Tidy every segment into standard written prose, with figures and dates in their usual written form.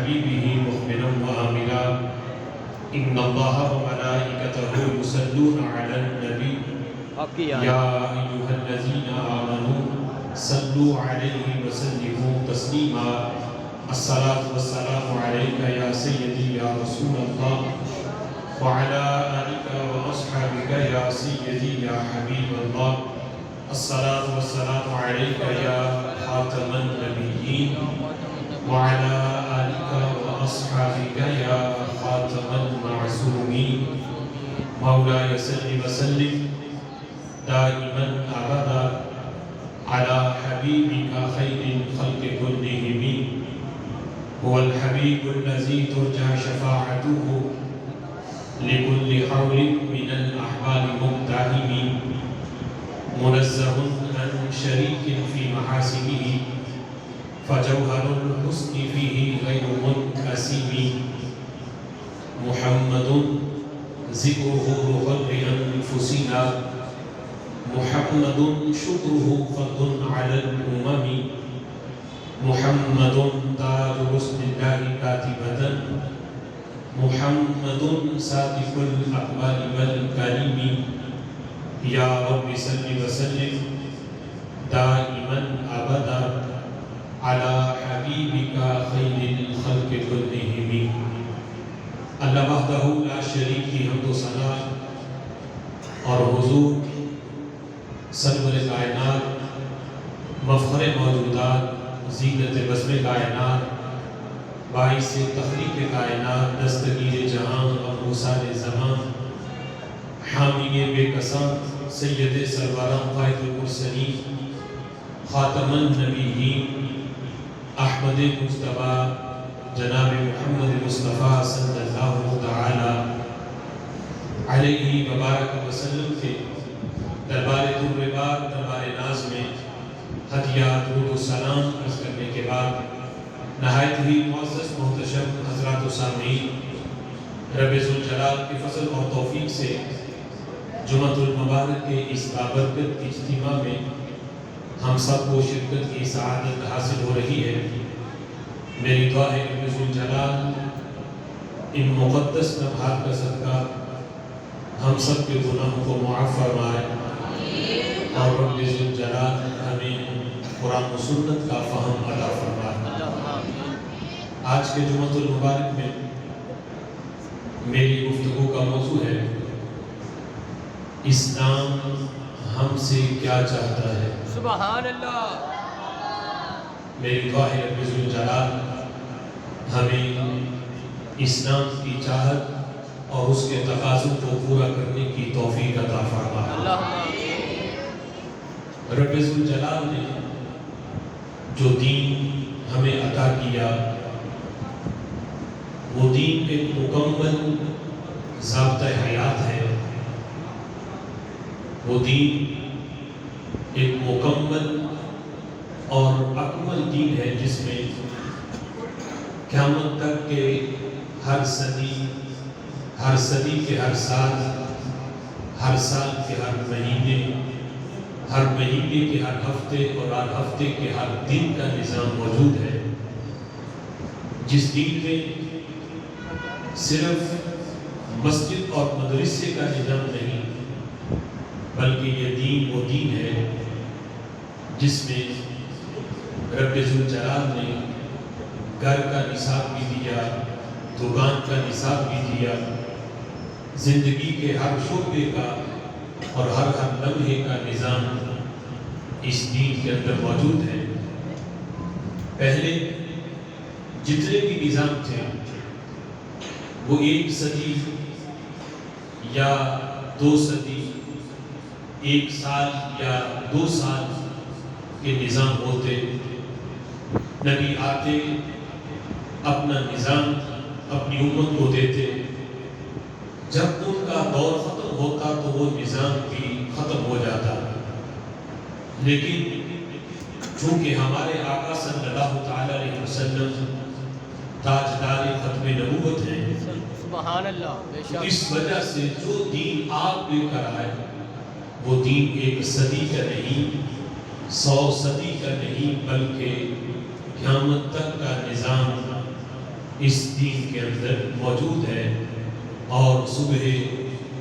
حبيبه مؤمنا وآمنا إن الله وملائكته يصلون على النبي يا أيها الذين آمنوا صلوا عليه وسلموا تسليما الصلاة والسلام عليك يا سيدي يا رسول الله وعلى آلك وأصحابك يا سيدي يا حبيب الله الصلاة والسلام عليك يا خاتم النبيين وعلى آلك وأصحابك يا خاتم المعصومين مولاي صل وسلم دائما أبدا على حبيبك خير الخلق كلهم هو الحبيب الذي ترجى شفاعته لكل حول من الأحوال مقتحم منزه عن شريك في محاسنه فجوهر الحسن فيه غير منقسم محمد ذكره روح لأنفسنا محمد شكره فضل على الأمم محمد تاج رسل الله كاتبة محمد صادق الأقوال والكريم يا رب صل وسلم دائما أبدا على حبيبك خير الخلق كلهم اللہ وحدہ لا شریک کی حمد و ثنا اور حضور سرور کائنات مفخر موجودات زینت بزم کائنات باعث تخلیق کائنات دستگیر جہاں اور موسال زمان حامی بے قسم سید سروران قائد المرسلین خاتم النبیین احمد مصطفیٰ جناب محمد مصطفیٰ صلی اللہ تعالی علیہ وبارک وسلم کے دربار دربار دربار ناز میں ہدیہ درود و سلام عرض کرنے کے بعد نہایت ہی معزز محتشم حضرات و سامعین رب ذوالجلال کی فضل اور توفیق سے جمعۃ المبارک کے اس بابرکت اجتماع میں ہم سب کو شرکت کی سعادت حاصل ہو رہی ہے میری دعا ہے رب ذوالجلال ان مقدس لمحات کا صدقہ ہم سب کے گناہوں کو معاف فرمائے اور رب ذوالجلال ہمیں قرآن و سنت کا فہم عطا فرمائے آج کے جمعۃ المبارک میں میری گفتگو کا موضوع ہے اسلام ہم سے کیا چاہتا ہے سبحان اللہ میری دعا ہے رب ذوالجلال ہمیں اسلام کی چاہت اور اس کے تقاضوں کو پورا کرنے کی توفیق عطا فرمائے رب ذوالجلال نے جو دین ہمیں عطا کیا وہ دین ایک مکمل ضابطۂ حیات ہے وہ دین ایک مکمل اور اکمل دین ہے جس میں قیامت تک کے ہر صدی کے ہر سال کے ہر مہینے کے ہر ہفتے اور ہر ہفتے کے ہر دن کا نظام موجود ہے جس دین میں صرف مسجد اور مدرسے کا نظام نہیں بلکہ یہ دین وہ دین ہے جس میں رب ذوالجلال نے گھر کا نصاب بھی دیا دکان کا نصاب بھی دیا زندگی کے ہر شعبے کا اور ہر لمحے کا نظام اس دین کے اندر موجود ہے پہلے جتنے بھی نظام تھے وہ ایک صدی یا 2 صدی 1 سال یا 2 سال کے نظام ہوتے نبی آتے اپنا نظام اپنی امت کو دیتے جب ان کا دور ختم ہوتا تو وہ نظام بھی ختم ہو جاتا لیکن چونکہ ہمارے آقا صلی اللہ تعالی علیہ وسلم تاجدار ختم نبوت ہیں سبحان اللہ اس وجہ سے جو دین آپ لے کر آئے وہ دین 1 صدی کا نہیں 100 صدی کا نہیں بلکہ قیامت تک کا نظام اس دین کے اندر موجود ہے، اور صبح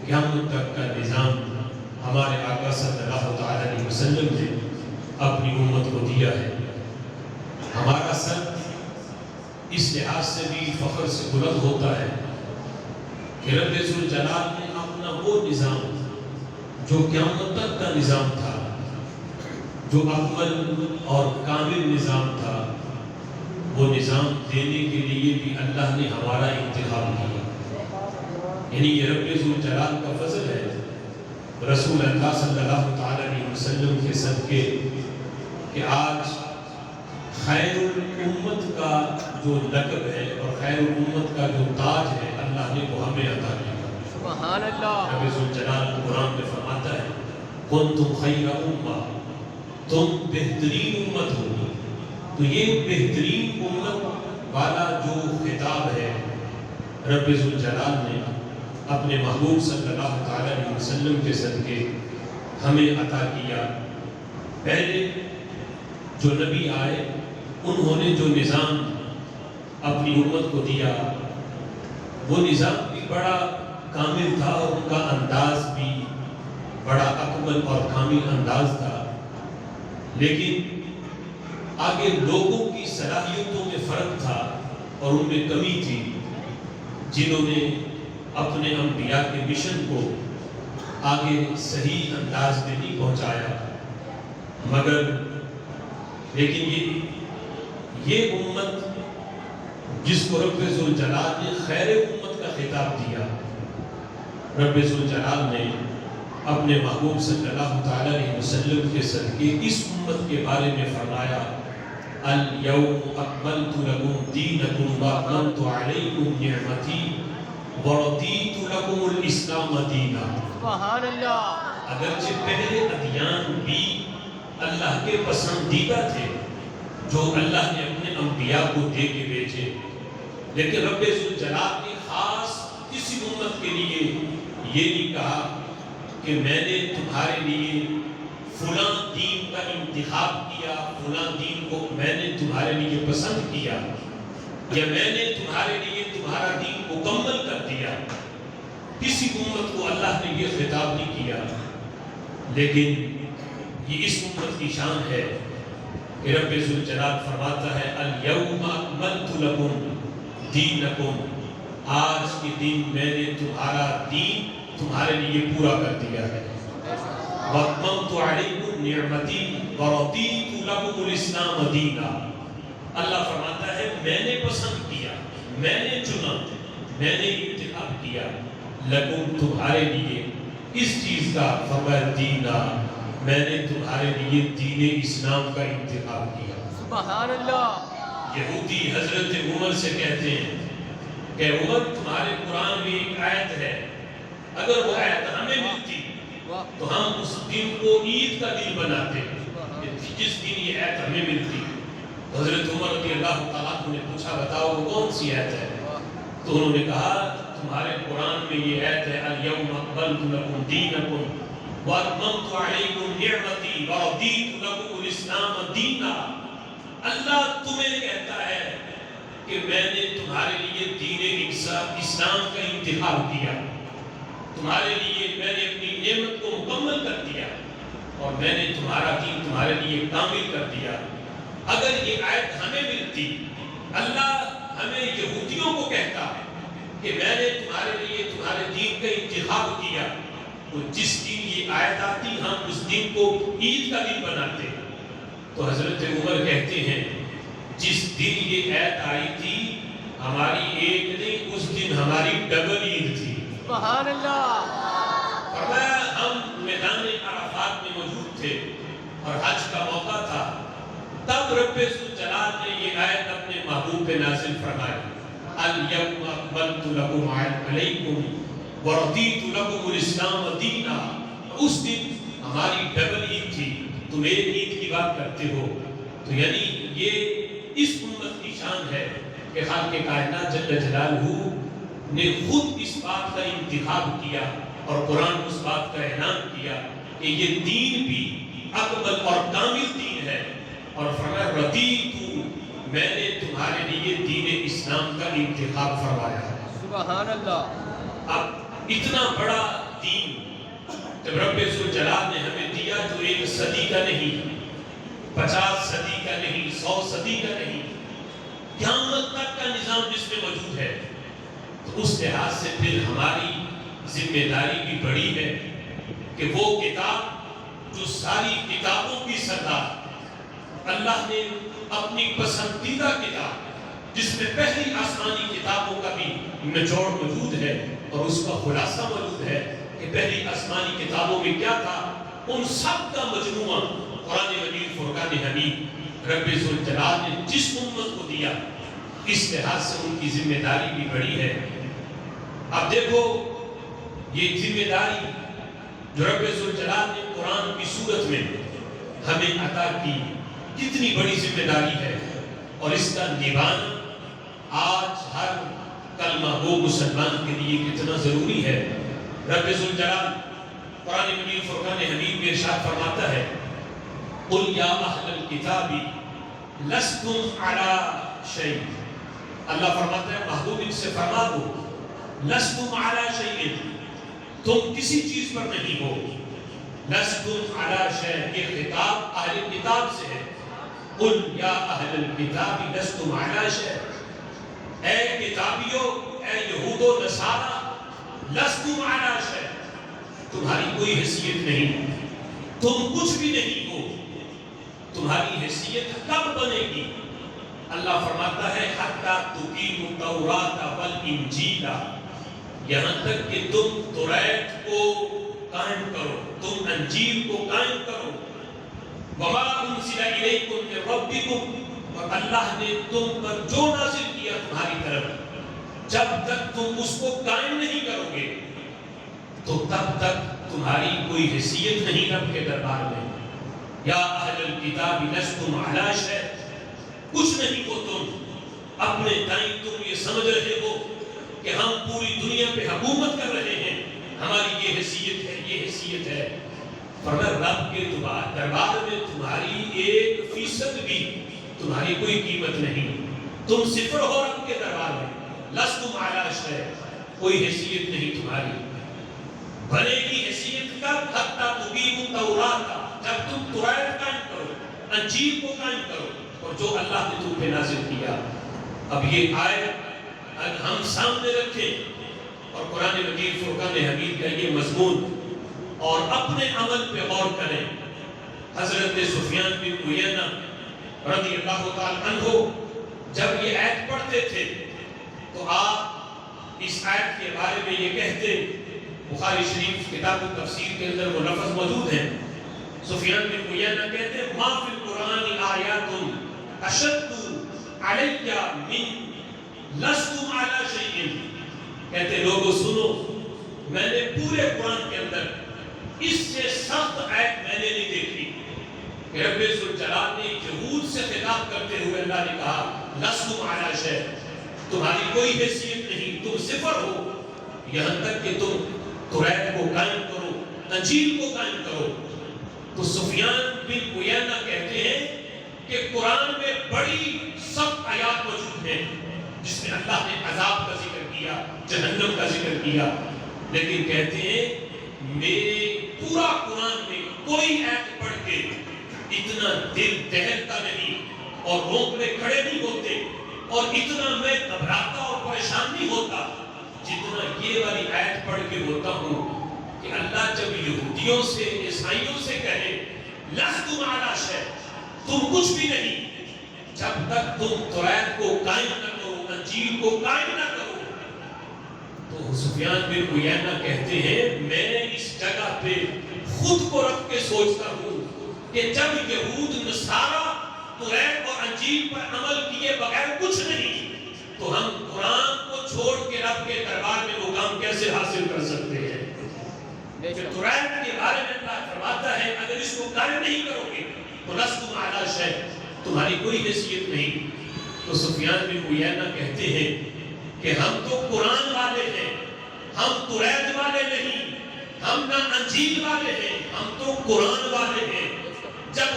قیامت تک کا نظام ہمارے آقا صلی اللہ تعالیٰ علیہ وسلم نے اپنی امت کو دیا ہے۔ ہمارا سر اس لحاظ سے بھی فخر سے بلند ہوتا ہے کہ رب ذوالجلال نے اپنا وہ نظام جو قیامت تک کا نظام تھا، جو اکمل اور کامل نظام تھا، وہ نظام دینے کے لیے بھی اللہ نے ہمارا انتخاب کیا۔ یعنی یہ رب ذوالجلال کا فضل ہے، رسول اللہ صلی اللہ تعالیٰ علیہ وسلم کے صدقے، کہ آج خیر الامت کا جو لقب ہے اور خیر الامت کا جو تاج ہے، اللہ نے وہ ہمیں عطا کیا۔ سبحان اللہ۔ رب ذوالجلال قرآن میں فرماتا ہے کنتم خیر امہ، تم بہترین امت ہو۔ تو یہ بہترین امت والا جو خطاب ہے رب ذوالجلال نے اپنے محبوب صلی اللہ تعالیٰ علیہ وسلم کے صدقے ہمیں عطا کیا۔ پہلے جو نبی آئے انہوں نے جو نظام اپنی امت کو دیا، وہ نظام بھی بڑا کامل تھا اور ان کا انداز بھی بڑا اکمل اور کامل انداز تھا، لیکن آگے لوگوں کی صلاحیتوں میں فرق تھا اور ان میں کمی تھی، جنہوں نے اپنے انبیاء کے مشن کو آگے صحیح انداز میں نہیں پہنچایا۔ مگر لیکن یہ امت جس کو رب ذوالجلال نے خیر امت کا خطاب دیا، رب ذوالجلال نے اپنے محبوب صلی اللہ تعالیٰ علیہ وسلم کے صدقے اس امت کے بارے میں فرمایا الیوم اکملت لکم دینکم واتممت علیکم نعمتی ورضیت لکم الاسلام دینا۔ سبحان اللہ۔ اگرچہ پہلے ادیان بھی اللہ کے پسندیدہ تھے جو اللہ نے اپنے انبیاء کو دے کے بھیجے، لیکن رب ذوالجلال نے خاص کسی امت کے لیے یہ نہیں کہا کہ میں نے تمہارے لیے فلاں دین کا انتخاب کیا، فلاں دین کو میں نے تمہارے لیے پسند کیا، یا میں نے تمہارے لیے تمہارا دین مکمل کر دیا۔ کسی امت کو اللہ نے یہ خطاب نہیں کیا، لیکن یہ اس امت کی شان ہے کہ رب ذوالجلال فرماتا ہے الیوم اکملت لکم دینکم، آج کے دن میں نے تمہارا دین تمہارے لیے پورا کر دیا ہے۔ واتممت علیکم نعمتی ورضیت لکم الاسلام دینا۔ اللہ فرماتا ہے میں نے پسند کیا، میں نے چنا، میں نے انتخاب کیا لکم تمہارے لیے اس چیز کا، فرمایا دینا، میں نے تمہارے لیے دین اسلام کا انتخاب کیا۔ سبحان اللہ۔ یہودی حضرت عمر سے کہتے ہیں کہ عمر تمہارے قرآن میں ایک آیت ہے، اگر وہ آیت ہمیں ملتی تو ہم اس دن کو عید کا دن بناتے، جس دن یہ آیت ہمیں ملتی۔ حضرت عمر رضی اللہ تعالیٰ عنہ نے پوچھا بتاؤ وہ کون سی آیت ہے؟ تو انہوں نے کہا تمہارے قرآن میں یہ آیت ہے الیوم اکملت لکم دینکم واتممت علیکم نعمتی ورضیت لکم الاسلام دینا۔ اللہ تمہیں کہتا ہے کہ میں نے تمہارے لیے دین اسلام کا انتخاب کیا، تمہارے لیے میں نے اپنی نعمت کو مکمل کر دیا اور میں نے تمہارا دین تمہارے لیے کامل کر دیا۔ اگر یہ آیت ہمیں ملتی، اللہ ہمیں یہودیوں کو کہتا ہے کہ میں نے تمہارے لیے تمہارے دین کا انتخاب کیا، تو جس دن یہ آیت آتی ہم اس دن کو عید کا دن بناتے۔ تو حضرت عمر کہتے ہیں جس دن یہ آیت آئی تھی ہماری ایک نہیں، اس دن ہماری ڈبل عید تھی۔ سبحان اللہ۔ فرمایا ہم میدان عرفات میں موجود تھے اور حج کا موقع تھا، تب رب ذوالجلال نے یہ آیت اپنے محبوب پہ نازل فرمائی الیوم اکملت لکم علیکم ورضیت لکم الاسلام دینا۔ اس دن ہماری ڈبل عید تھی، تم ایک عید کی بات کرتے ہو۔ تو یعنی یہ اس امت کی شان ہے کہ خالق کائنات جل جلالہ نے خود اس بات کا انتخاب کیا اور قرآن اس بات کا اعلان کیا کہ یہ دین بھی اکمل اور کامل دین ہے، اور فرمایا رضیت میں نے تمہارے لیے دین اسلام کا انتخاب فرمایا ہے۔ سبحان اللہ۔ اب اتنا بڑا دین جب رب ذوالجلال نے ہمیں دیا تو 1 صدی کا نہیں، 50 صدی کا نہیں، 100 صدی کا نہیں، قیامت تک کا نظام جس میں موجود ہے، تو اس لحاظ سے پھر ہماری ذمہ داری بھی بڑی ہے کہ وہ کتاب جو ساری کتابوں کی سردار، اللہ نے اپنی پسندیدہ کتاب جس میں پہلی آسمانی کتابوں کا بھی نچوڑ موجود ہے اور اس کا خلاصہ موجود ہے کہ پہلی آسمانی کتابوں میں کیا تھا، ان سب کا مجموعہ قرآن مجید فرقان حمید رب ذوالجلال نے جس امت کو دیا، اس لحاظ سے ان کی ذمہ داری بھی بڑی ہے۔ اب دیکھو یہ ذمہ داری جو رب ذوالجلال نے قرآن کی صورت میں ہمیں عطا کی، کتنی بڑی ذمہ داری ہے، اور اس کا نبھانا آج ہر کلمہ گو مسلمان کے لیے کتنا ضروری ہے۔ رب ذوالجلال قرآن مجید فرقان حمید میں ارشاد فرماتا ہے قُلْ يَا أَهْلَ الْكِتَابِ لَسْتُمْ عَلَى شَيْءٍ، اللہ فرماتا ہے محبوب ان سے فرما دو لَسْتُمْ عَلَى شَيْءٍ، تم کسی چیز پر نہیں ہو۔ لَسْتُمْ عَلَى شَيْءٍ، یہ خطاب اہل کتاب سے ہے۔ قُلْ يَا أَهْلَ الْكِتَابِ لَسْتُمْ عَلَى شَيْءٍ، اے کتابیوں، اے یہود و نصارہ، لَسْتُمْ عَلَى شَيْءٍ، تمہاری کوئی حیثیت نہیں، تم کچھ بھی نہیں ہو۔ تمہاری حیثیت کب بنے گی؟ اللہ فرماتا ہے حَتَّى تُقِيمُوا التَّوْرَاةَ وَالْإِنْجِيلَ، یہاں تک کہ تم توریت کو قائم کرو، تم انجیل کو قائم کرو۔ وَمَا أُنزِلَ إِلَيْكُمْ مِن رَبِّكُمْ، اور اللہ نے تم پر جو نازل کیا تمہاری طرف، جب تک تم اس کو قائم نہیں کرو گے تو تب تک تمہاری کوئی حیثیت نہیں رب کے دربار میں۔ یا اہل الکتاب لستم علی شیء، کچھ نہیں ہو تم، اپنے تائیں تم یہ سمجھ رہے ہو کہ ہم پوری دنیا پہ حکومت کر رہے ہیں، ہماری یہ حیثیت ہے، یہ حیثیت ہے۔ فرمایا رب کے دربار میں تمہاری 1% بھی تمہاری کوئی قیمت نہیں، تم صفر ہو رب کے دربار میں۔ لستم علی شیء، کوئی حیثیت نہیں تمہاری۔ بنے گی حیثیت کب؟ حتیٰ تقیموا التوراۃ، جب تم توریت قائم کرو، انجیل کو قائم کرو، اور جو اللہ نے تم پہ نازل کیا۔ اب یہ آیت اگر ہم سامنے رکھیں اور قرآن مجید فرقان حمید کا یہ مضمون اور اپنے عمل پہ غور کریں، حضرت سفیان بن عیینہ رضی اللہ تعالی عنہ جب یہ آیت پڑھتے تھے تو آپ اس آیت کے بارے میں یہ کہتے، بخاری شریف کتاب التفسیر کے اندر وہ لفظ موجود ہیں، سفیان بن عیینہ کہتے ہیں ما فی القرآن آیات اشد علی من لستم علی شیء، کہتے لوگوں سنو، میں نے پورے قرآن کے اندر اس سے سخت آیت میں نے نہیں دیکھی کہ رب ذوالجلال نے یہود سے خطاب کرتے ہوئے اللہ نے کہا لستم علی شیء، تمہاری کوئی حیثیت نہیں، تم صفر ہو، یہاں تک کہ تم توریت کو قائم کرو، انجیل کو قائم کرو۔ تو سفیان بن عیینہ کہتے ہیں کہ قرآن میں بڑی سخت آیات موجود ہیں جس میں اللہ نے عذاب کا ذکر کیا، جہنم کا ذکر کیا، لیکن کہتے ہیں میرے پورا قرآن میں کوئی آیت پڑھ کے اتنا دل دہلتا نہیں اور رونگٹے کھڑے نہیں ہوتے اور اتنا میں گھبراتا اور پریشان نہیں ہوتا جتنا یہ والی آیت پڑھ کے ہوتا ہوں کہ اللہ جب یہودیوں سے عیسائیوں سے کہے لستم علی شیء، تم کچھ بھی نہیں، جب تک تم توریت کو قائم نہ کرو، انجیل کو قائم نہ کرو۔ تو سفیان بن عیینہ کہتے ہیں میں اس جگہ پہ خود کو رکھ کے سوچتا ہوں کہ جب یہود نصارہ توریت اور انجیل پر عمل کیے بغیر کچھ نہیں، تو ہم قرآن کو چھوڑ کے رب کے دربار میں مقام کیسے حاصل کر سکتے ہیں؟ کہ توریت کے بارے میں اللہ فرماتا ہے اگر اس کو قائم نہیں کرو گے تو لستم علی شیء، تمہاری کوئی حیثیت نہیں۔ تو سفیان بن عیینہ کہتے ہیں کہ ہم تو قرآن والے ہیں، ہم توریت والے نہیں، ہم نہ انجیل والے ہیں، ہم تو قرآن والے ہیں۔ جب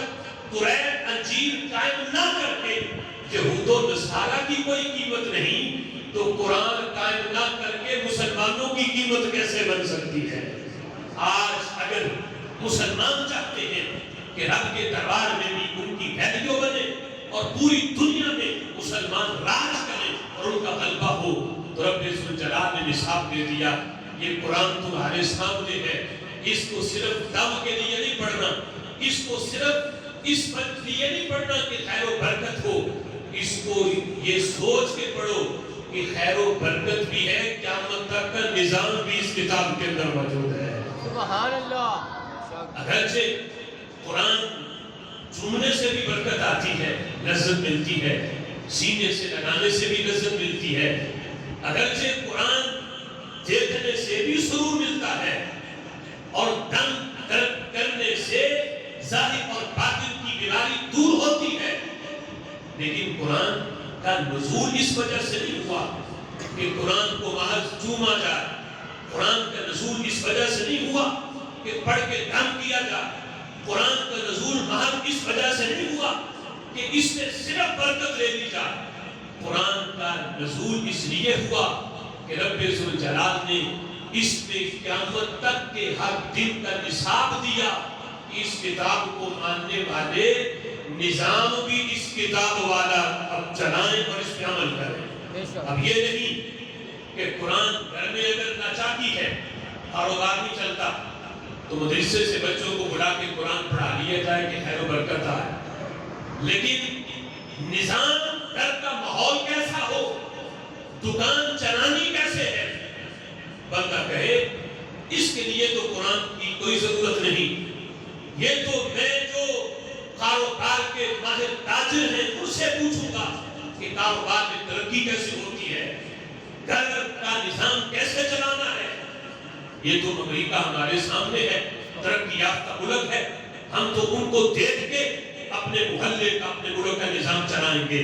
توریت انجیل قائم نہ کر کے یہود و نصارہ کی کوئی قیمت نہیں تو قرآن قائم نہ کر کے مسلمانوں کی قیمت کیسے بن سکتی ہے؟ آج اگر مسلمان چاہتے ہیں کہ رب کے دربار میں بھی ان کی ویلیو بنے اور پوری دنیا میں مسلمان راج کریں اور ان کا غلبہ ہو، تو رب ذوالجلال نے نصاب دے دیا، یہ قرآن تمہارے سامنے ہے، اس کو صرف دم کے لیے نہیں پڑھنا، اس کو صرف اس وقت لیے نہیں پڑھنا کہ خیر و برکت ہو، اس کو یہ سوچ کے پڑھو کہ خیر و برکت بھی ہے، قیامت تک کا نظام بھی اس کتاب کے اندر موجود ہے۔ سبحان اللہ۔ اگرچہ قرآن چومنے سے بھی برکت آتی ہے، لذت ملتی ہے، سینے سے لگانے سے بھی لذت ملتی ہے، اگرچہ قرآن دیکھنے سے بھی سرور ملتا ہے، اور دم کرنے سے ظاہر اور باطن کی بیماری دور ہوتی ہے، لیکن قرآن کا نزول اس وجہ سے نہیں ہوا کہ قرآن کو محض چوما جائے، قرآن کا نزول اس وجہ سے نہیں ہوا کہ پڑھ کے دم کیا جائے، قرآن کا نزول محض اس وجہ سے نہیں ہوا کہ اس سے صرف برکت لے لی جائے، قرآن کا نزول اس لیے ہوا کہ رب ذوالجلال نے اس میں قیامت تک کے ہر دن کا نصاب دیا کہ اس کتاب کو ماننے والے نظام بھی اس کتاب والا اب چلائیں اور اس پہ عمل کریں۔ اب یہ نہیں کہ قرآن گھر میں اگر ناچاکی ہے، کاروبار نہیں چلتا، تو مدرسے سے بچوں کو بلا کے قرآن پڑھا لیا جائے کہ خیر و برکت آئے، لیکن نظام گھر کا ماحول کیسا ہو، دکان چلانی کیسے ہے، بندہ کہے اس کے لیے تو قرآن کی کوئی ضرورت نہیں، یہ تو میں جو کاروبار کے ماہر تاجر ہیں ان سے پوچھوں گا کہ کاروبار میں ترقی کیسے ہوتی ہے، گھر کا نظام کیسے چلانا ہے۔ یہ تو امریکہ ہمارے سامنے ہے، ترقی یافتہ ملک ہے، ہم تو ان کو دیکھ کے اپنے محلے کا، اپنے ملک کا نظام چلائیں گے۔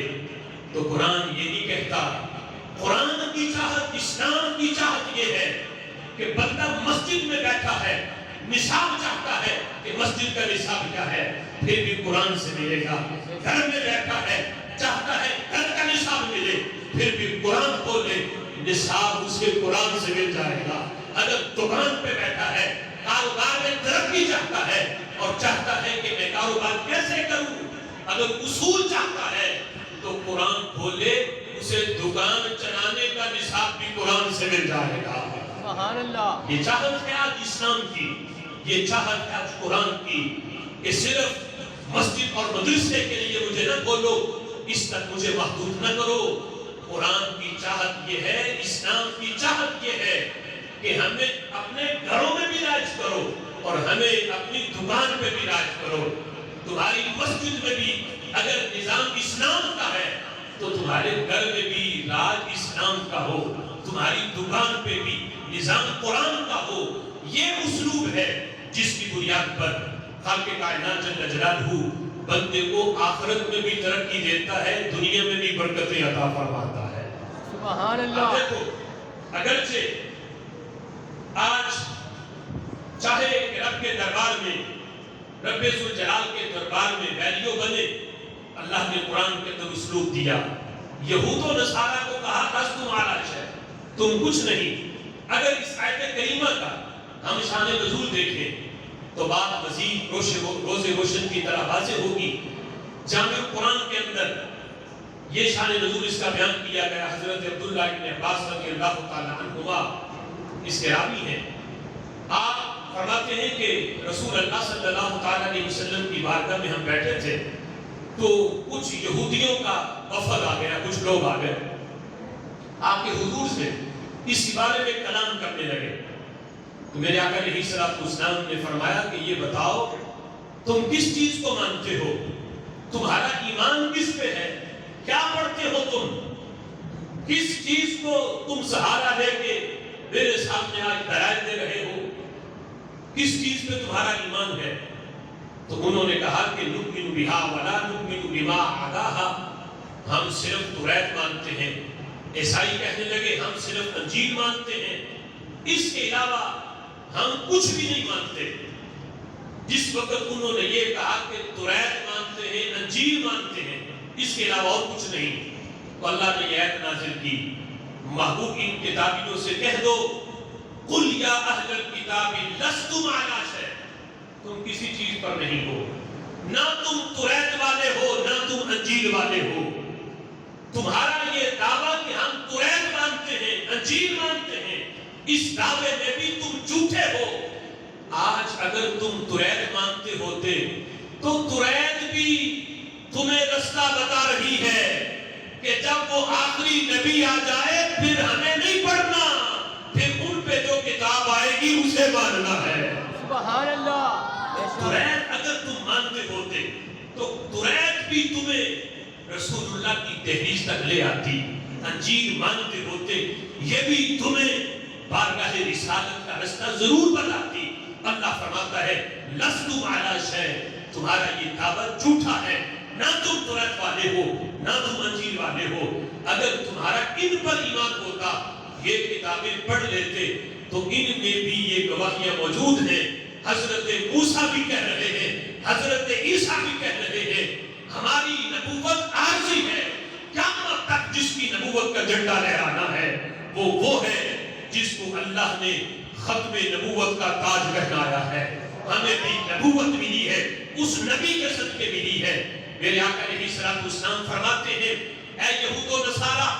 تو قرآن یہ نہیں کہتا، قرآن کی چاہت، اسلام کی چاہت یہ ہے کہ بندہ مسجد میں بیٹھا ہے، نصاب چاہتا ہے کہ مسجد کا نصاب کیا ہے، پھر بھی قرآن سے ملے گا، گھر میں بیٹھا ہے چاہتا ہے گھر کا نصاب ملے، پھر بھی قرآن کھولے، نصاب اسے قرآن سے مل جائے گا۔ اگر دکان پہ بیٹھا ہے، کاروبار میں ترقی چاہتا ہے اور چاہتا ہے کہ میں کاروبار کیسے کروں، اگر اصول چاہتا ہے تو قرآن کھولے، اسے دکان چلانے کا نصاب بھی قرآن سے مل جائے گا۔ سبحان اللہ۔ یہ چاہت ہے آج اسلام کی، یہ چاہت ہے آج قرآن کی کہ صرف مسجد اور مدرسے کے لیے مجھے نہ کھولو، اس تک مجھے محدود نہ کرو۔ قرآن کی چاہت یہ ہے، اسلام کی چاہت یہ ہے کہ ہمیں اپنے گھروں میں بھی راج کرو اور ہمیں اپنی دکان پہ بھی راج کرو۔ تمہاری مسجد میں بھی اگر نظام اسلام کا ہے تو تمہارے گھر میں بھی راج اسلام کا ہو، تمہاری دکان پہ بھی نظام قرآن کا ہو۔ یہ اسلوب ہے جس کی بنیاد پر خالق کائنات جل جلالہ بندے کو آخرت میں بھی ترقی دیتا ہے، دنیا میں بھی برکتیں عطا فرماتا ہے۔ سبحان اللہ۔ اب دیکھو، اگرچہ آج چاہے کہ رب کے دربار میں، رب ذوالجلال کے دربار میں ویلیو بنے، اللہ نے قرآن کے اندر اسلوب دیا۔ یہود و نصارہ کو کہا لستم علی شیء، تم کچھ نہیں۔ اگر اس آیت کریمہ کا ہم شان نزول دیکھیں تو بات مزید روز روشن کی طرح واضح ہوگی۔ جامع قرآن کے اندر یہ شان نزول اس کا بیان کیا گیا۔ حضرت عبداللہ ابن عباس رضی اللہ تعالی عنہما اس کے راوی ہیں، آپ فرماتے ہیں کہ رسول اللہ صلی اللہ تعالی علیہ وسلم کی بارگاہ میں ہم بیٹھے تھے تو کچھ یہودیوں کا وفد آ گیا، کچھ لوگ آ گئے، آپ کے حضور سے اس بارے میں کلام کرنے لگے۔ تو میرے آقا علیہ الصلوۃ والسلام نے فرمایا کہ یہ بتاؤ تم کس چیز کو مانتے ہو، تمہارا ایمان کس پہ ہے، کیا پڑھتے ہو تم، کس چیز کو تم سہارا لے کے میرے سامنے آج دلائل دے رہے ہو، کس چیز پہ تمہارا ایمان ہے؟ تو انہوں نے کہا کہ نؤمن بہا ولا نؤمن بما عداہا، ہم صرف توریت مانتے ہیں۔ عیسائی کہنے لگے ہم صرف انجیل مانتے ہیں، اس کے علاوہ ہم کچھ بھی نہیں مانتے۔ جس وقت انہوں نے یہ کہا کہ توریت مانتے ہیں، انجیل مانتے ہیں، اس کے علاوہ اور کچھ نہیں۔ تو اللہ نے یہ آیت نازل کی، محبوب ان کتابیوں سے کہہ دو قل یا اہل الکتاب لستم علی شیء، تم کسی چیز پر نہیں ہو، نہ تم توریت والے ہو نہ تم انجیل والے ہو۔ تمہارا یہ دعویٰ کہ ہم توریت مانتے ہیں انجیل مانتے ہیں، اس دعوے میں بھی تم جھوٹے ہو۔ آج اگر تم توریت مانتے ہوتے تو توریت بھی تمہیں رستہ بتا رہی ہے کہ جب وہ آخری نبی آ جائے پھر ہمیں نہیں پڑھنا، پھر ان پہ جو کتاب آئے گی اسے ماننا ہے۔ سبحان اللہ۔ توریت اگر تم مانتے ہوتے تو توریت بھی تمہیں رسول اللہ کی تحریر تک لے آتی، انجیل مانتے ہوتے یہ بھی تمہیں بارگاہ رسالت کا رستہ ضرور بتاتی۔ اللہ فرماتا ہے لستم علی شیء، تمہارا یہ دعوت جھوٹا ہے، نہ تم توریت والے ہو نہ تم انجیل والے ہو۔ اگر تمہارا ان پر ایمان ہوتا، یہ کتابیں پڑھ لیتے تو ان میں بھی یہ گواہیاں موجود ہیں۔ حضرت موسیٰ بھی کہہ رہے ہیں، حضرت عیسیٰ بھی کہہ رہے ہیں ہماری نبوت عارضی ہے، قیامت تک جس کی نبوت کا جھنڈا لہرانا ہے وہ ہے جس کو اللہ نے ختم نبوت کا تاج پہنایا ہے۔ ہمیں بھی نبوت ملی ہے، اس نبی کے صدقے ملی ہے۔ میرے آقا علیہ الصلوۃ والسلام فرماتے ہیں اے یہود و نصارا،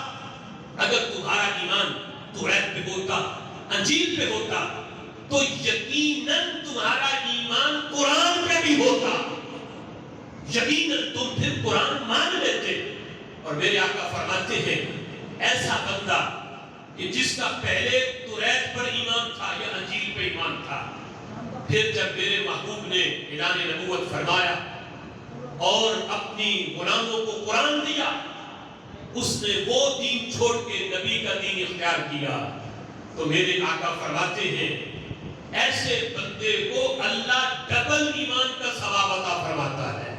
اگر تمہارا ایمان توریت پہ ہوتا انجیل پہ ہوتا تو یقیناً تمہارا ایمان قرآن پہ بھی ہوتا، یقیناً تم پھر قرآن مان لیتے۔ اور میرے آقا فرماتے ہیں ایسا بندہ کہ جس کا پہلے توریت پر ایمان تھا یا انجیل پہ ایمان تھا، پھر جب میرے محبوب نے اعلان نبوت فرمایا اور اپنی غلاموں کو قرآن دیا، اس نے وہ دین چھوڑ کے نبی کا دین اختیار کیا، تو میرے آقا فرماتے ہیں ایسے بندے کو اللہ ڈبل ایمان کا ثواب عطا فرماتا ہے،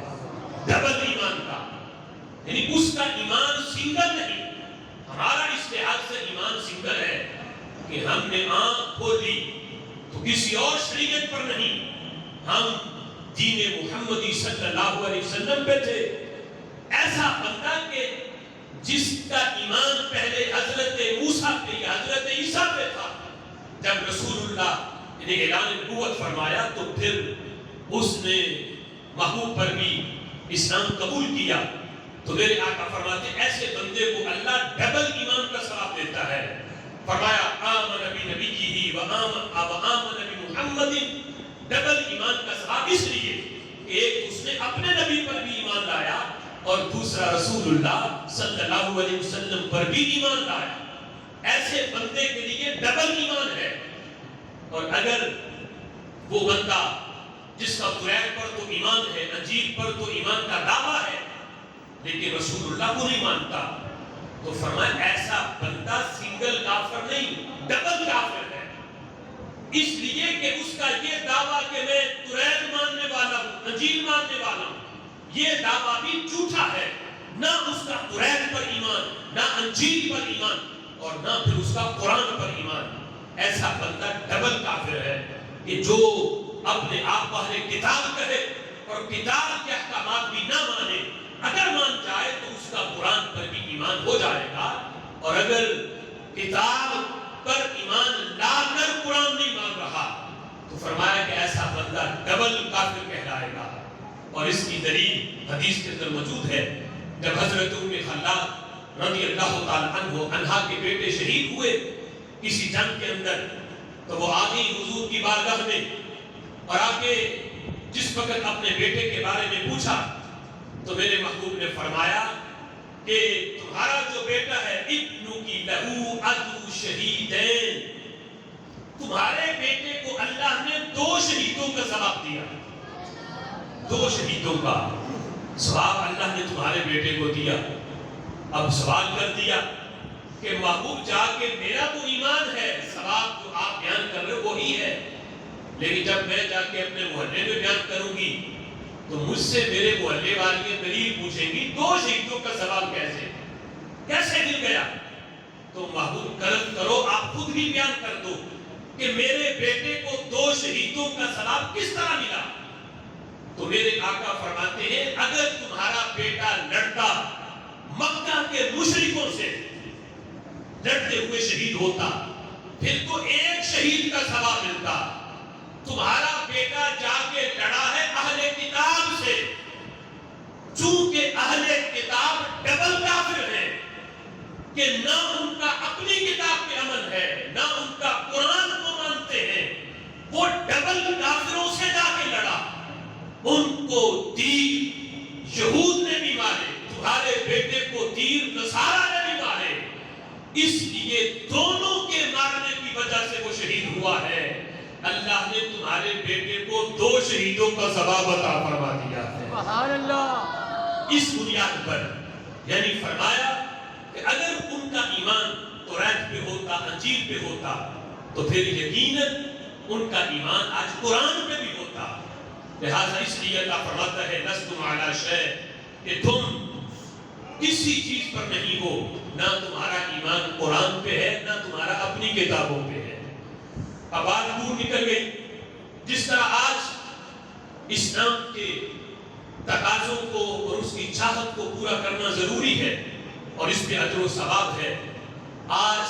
ڈبل ایمان کا، یعنی اس کا ایمان سنگل نہیں۔ ہمارا اس لحاظ سے ایمان سنگل ہے کہ ہم نے آنکھ کھولی تو کسی اور شریعت پر نہیں، ہم دین محمدی صلی اللہ علیہ وسلم پہ تھے۔ ایسا بندہ کہ جس کا ایمان پہلے حضرت موسیٰ پہ یا حضرت عیسیٰ پہ تھا، جب رسول اللہ نے اعلان نبوت فرمایا تو پھر اس نے محبوب پر بھی اسلام قبول کیا، تو میرے آقا فرماتے ہیں ایسے بندے کو اللہ ڈبل ایمان کا ثواب دیتا ہے۔ فرمایا آمن بنبیہ و آمن بمحمد، ڈبل ایمان کا ثواب اس لیے کہ ایک اس نے اپنے نبی پر بھی ایمان لایا اور دوسرا رسول اللہ صلی اللہ علیہ وسلم پر بھی ایمان لایا۔ ایسے بندے کے لیے ڈبل ایمان ہے۔ اور اگر وہ بندہ جس کا توریت پر تو ایمان ہے، انجیل پر تو ایمان کا دعویٰ ہے، لیکن رسول اللہ کو نہیں مانتا، تو فرمایا ایسا بندہ سنگل کافر نہیں ڈبل کافر ہے۔ اس لیے کہ اس کا یہ دعویٰ کہ میں توریت ماننے والا ہوں انجیل ماننے والا ہوں، یہ دعویٰ بھی جھوٹا ہے۔ نہ اس کا توریت پر ایمان، نہ انجیل پر ایمان، اور نہ پھر اس کا قرآن پر ایمان۔ ایسا بندہ ڈبل کافر ہے کہ جو اپنے آپ کو اہل کتاب کہے اور کتاب کے احکامات بھی نہ مانے، اگر مان جائے تو اس کا قرآن پر بھی ایمان ہو جائے گا، اور اگر کتاب پر ایمان لا کر قرآن نہیں مان رہا تو فرمایا کہ ایسا بندہ ڈبل کافر کہلائے گا۔ اور اس کی دلیل حدیث کے اندر موجود ہے، جب حضرت ام خلاد رضی اللہ عنہا کے بیٹے شہید ہوئے کسی جنگ کے اندر، تو وہ آگئی حضور کی بارگاہ میں اور آ کے جس وقت اپنے بیٹے کے بارے میں پوچھا تو میرے محبوب نے فرمایا کہ تمہارا جو بیٹا ہے ابن کی لہو ادو شہیدین، تمہارے بیٹے کو اللہ نے 2 شہیدوں کا ثواب دیا، 2 شہیدوں کا ثواب اللہ نے تمہارے بیٹے کو دیا۔ اب سوال کر دیا کہ محبوب جا کے میرا تو ایمان ہے، ثواب جو آپ بیان کر رہے ہو وہی ہے، لیکن جب میں جا کے اپنے محلے میں بیان کروں گی تو مجھ سے میرے محلے والی دلیل پوچھیں گی 2 شہیدوں کا ثواب کیسے مل گیا؟ تو محبوب کرم کرو آپ خود ہی بیان کر دو کہ میرے بیٹے کو 2 شہیدوں کا ثواب کس طرح ملا؟ تو میرے آقا فرماتے ہیں اگر تمہارا بیٹا لڑتا مکہ کے مشرکوں سے لڑتے ہوئے شہید ہوتا پھر تو ایک شہید کا ثواب ملتا. تمہارا بیٹا جا کے لڑا ہے اہل کتاب سے، چونکہ اہل کتاب ڈبل کافر ہیں کہ نہ ان کا اپنی کتاب پہ عمل ہے نہ ان کا قرآن کو مانتے ہیں، وہ ڈبل کافروں سے جا کے لڑا. ان کو تیر یہود نے بھی مارے، تمہارے بیٹے کو تیر نصارہ نے بھی مارے، اس لیے دونوں کے مارنے کی وجہ سے وہ شہید ہوا ہے. اللہ نے تمہارے بیٹے کو 2 شہیدوں کا ثواب عطا فرما دیا ہے. سبحان اللہ. اس بنیاد پر یعنی فرمایا کہ اگر ان کا ایمان توریت پہ ہوتا، انجیل پہ ہوتا، تو پھر یقیناً ان کا ایمان آج قرآن پہ بھی ہوتا. لہذا اس لیے اللہ فرماتا ہے لستم علی شیء، کہ تم کسی چیز پر نہیں ہو، نہ تمہارا ایمان قرآن پہ ہے نہ تمہارا اپنی کتابوں پہ ہے. اب بات دور نکل گئی. جس طرح آج اسلام کے تقاضوں کو اور اس کی چاہت کو پورا کرنا ضروری ہے اور اس پہ اجر و ثواب ہے، آج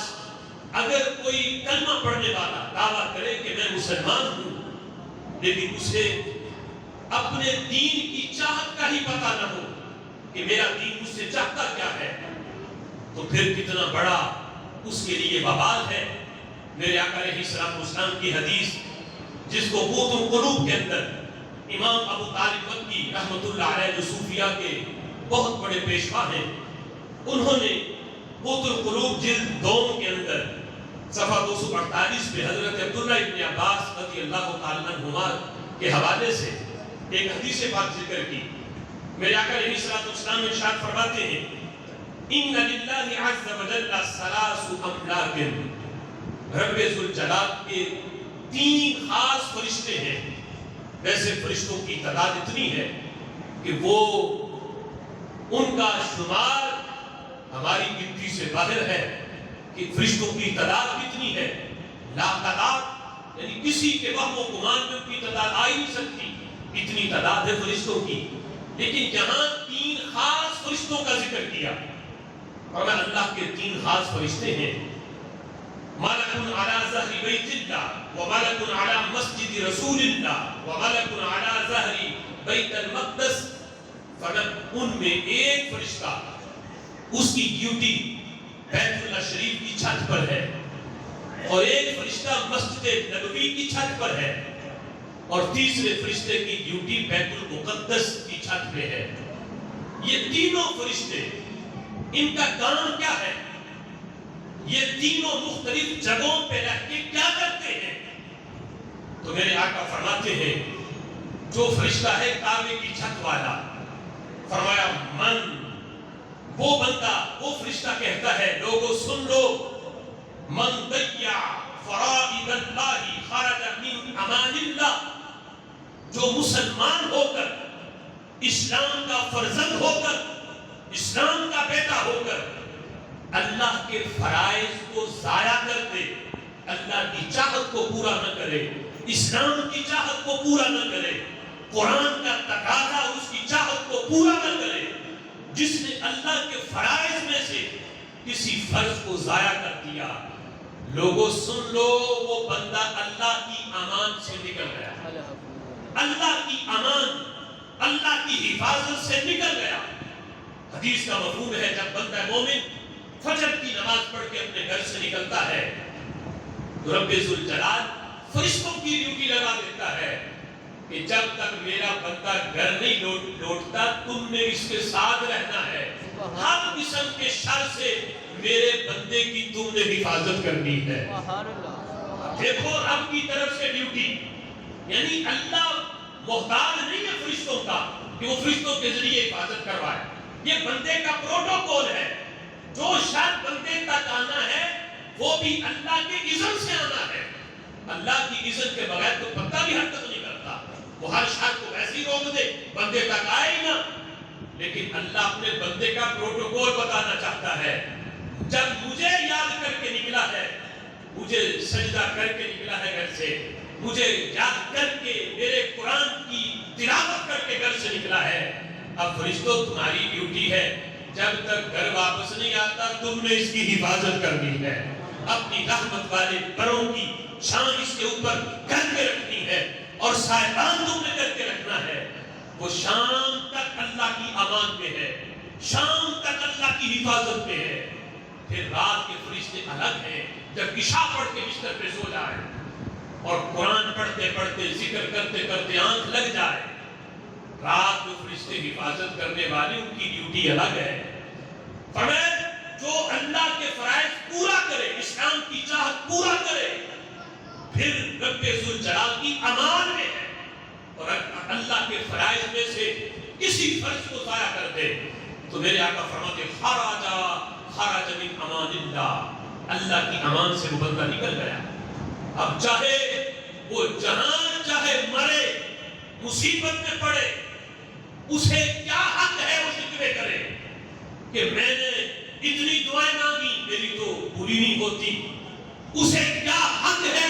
اگر کوئی کلمہ پڑھنے والا دعویٰ کرے کہ میں مسلمان ہوں لیکن اسے اپنے دین کی چاہت کا ہی پتہ نہ ہو کہ میرا دین مجھ سے چاہتا کیا ہے، تو پھر کتنا بڑا اس کے لیے وبال ہے. میرے آقا علیہ السلام کی حدیث جس کو قوت القلوب کے اندر امام ابو طالب مکی رحمت اللہ علیہ جو صوفیہ کے بہت بڑے پیشوا ہیں، انہوں نے قوت القلوب جلد 2 کے اندر صفحہ 248 پہ حضرت عبداللہ ابن عباس رضی اللہ تعالیٰ عنہما کے حوالے سے ایک حدیث بات ذکر کی. میرے آقا علیہ السلام ارشاد فرماتے ہیں ان للہ عز وجل 3 املاک، رب ذوالجلال کے 3 خاص فرشتے ہیں. ویسے فرشتوں کی تعداد اتنی ہے کہ وہ ان کا شمار ہماری گنتی سے باہر ہے کہ فرشتوں کی تعداد کتنی ہے، لا تعداد، یعنی کسی کے وہم و گمان میں ان کی تعداد آ ہی نہیں سکتی، اتنی تعداد ہے فرشتوں کی. لیکن یہاں 3 خاص فرشتوں کا ذکر کیا اور اللہ کے 3 خاص فرشتے ہیں. ملک علی ظہر بیت اللہ وملک علی مسجد رسول اللہ وملک علی ظہر بیت المقدس. ان میں ایک فرشتہ اس کی ڈیوٹی بیت اللہ شریف کی چھت پر ہے اور ایک فرشتہ مسجد نبوی کی چھت پر ہے اور تیسرے فرشتے کی ڈیوٹی بیت المقدس کی چھت پہ ہے. یہ تینوں فرشتے ان کا کام کیا ہے؟ یہ تینوں مختلف جگہوں پہ رہ کے کیا کرتے ہیں؟ تو میرے آقا فرماتے ہیں جو فرشتہ ہے کعبے کی چھت والا، فرمایا من، وہ بندہ، وہ فرشتہ کہتا ہے لوگوں سن لو، من ضیع فرائض اللہ خرج من امان اللہ، جو مسلمان ہو کر، اسلام کا فرزند ہو کر، اسلام کا بیٹا ہو کر اللہ کے فرائض کو ضائع کر دے، اللہ کی چاہت کو پورا نہ کرے، اسلام کی چاہت کو پورا نہ کرے، قرآن کا تقاضا اس کی چاہت کو پورا نہ کرے، جس نے اللہ کے فرائض میں سے کسی فرض کو ضائع کر دیا، لوگوں سن لو، وہ بندہ اللہ کی امان سے نکل گیا، اللہ کی امان، اللہ کی حفاظت سے نکل گیا. حدیث کا مفہوم ہے جب بندہ مومن فجر کی نماز پڑھ کے اپنے گھر سے نکلتا ہے تو رب ذوالجلال فرشتوں کی ڈیوٹی لگا دیتا ہے کہ جب تک میرا بندہ گھر نہیں لوٹتا تم نے اس کے ساتھ رہنا ہے، ہر قسم کے شر سے میرے بندے کی تم نے حفاظت کرنی ہے. دیکھو رب کی طرف سے ڈیوٹی، یعنی اللہ محتاج نہیں ہے فرشتوں کا کہ وہ فرشتوں کے ذریعے حفاظت کروائے، یہ بندے کا پروٹوکول ہے. جو شر بندے تک آنا ہے وہ بھی اللہ کے اذن سے آنا ہے. اللہ کی اذن کے بغیر تو پتہ بھی حرکت نہیں کرتا، وہ ہر شر کو ایسے ہی روک دے، بندے تک آئے ہی نہ. لیکن اللہ اپنے بندے کا پروٹوکول بتانا چاہتا ہے. جب مجھے یاد کر کے نکلا ہے، مجھے سجدہ کر کے نکلا ہے گھر سے، مجھے یاد کر کے میرے قرآن کی تلاوت کر کے گھر سے نکلا ہے، اب فرشتوں تمہاری ڈیوٹی ہے جب تک گھر واپس نہیں آتا تم نے اس کی حفاظت کرنی ہے، اپنی رحمت والے پروں کی شان اس کے اوپر کر کے رکھنی ہے اور سائبان تم نے کر کے رکھنا ہے۔ وہ شام تک اللہ کی امان میں ہے، شام تک اللہ کی حفاظت میں ہے۔ پھر رات کے فرشتے الگ ہیں، جب عشاء پڑھ کے بستر پہ سو جائے اور قرآن پڑھتے پڑھتے ذکر کرتے کرتے آنکھ لگ جائے، رات میں فرشتے حفاظت کرنے والے ان کی ڈیوٹی الگ ہے۔ فرمایا جو اللہ کے فرائض پورا کرے، اسلام کی چاہت پورا کرے، پھر رب ذوالجلال کی امان میں ہے، اور اللہ کے فرائض میں سے کسی فرض کو ضائع کر دے تو میرے آقا فرماتے خرج من امان اللہ، اللہ کی امان سے وہ بندہ نکل گیا۔ اب چاہے وہ جہان چاہے مرے، مصیبت میں پڑے، اسے کیا حق ہے وہ شکوے کرے کہ میں نے اتنی دعائیں مانگی میری تو پوری نہیں ہوتی؟ اسے کیا حق ہے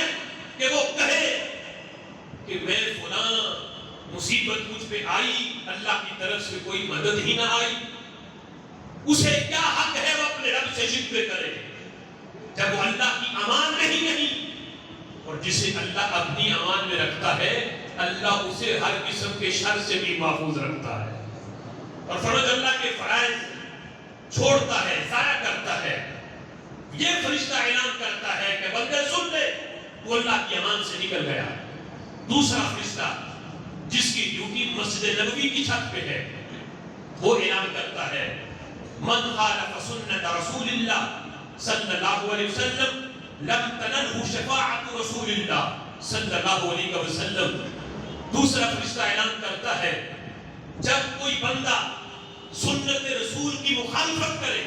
کہ وہ کہے کہ میں فلاں مصیبت مجھ پہ آئی، اللہ کی طرف سے کوئی مدد ہی نہ آئی؟ اسے کیا حق ہے وہ اپنے رب سے شکوے کرے جب وہ اللہ کی امان میں ہی نہیں؟ اور جسے اللہ اپنی امان میں رکھتا ہے اللہ اسے ہر قسم کے شر سے بھی محفوظ رکھتا ہے۔ اور فرض اللہ کے فرائض چھوڑتا ہے، ضائع کرتا ہے، یہ فرشتہ اعلان کرتا ہے کہ بندے سن لے، وہ اللہ کی امان سے نکل گیا۔ دوسرا فرشتہ جس کی ڈیوٹی مسجد نبوی کی چھت پہ ہے، وہ اعلان کرتا ہے من خالف سنت رسول اللہ صلی اللہ علیہ وسلم لم تنلہ شفاعت رسول اللہ صلی اللہ علیہ وسلم۔ دوسرا فرشتہ اعلان کرتا ہے جب کوئی بندہ سنت رسول کی مخالفت کرے،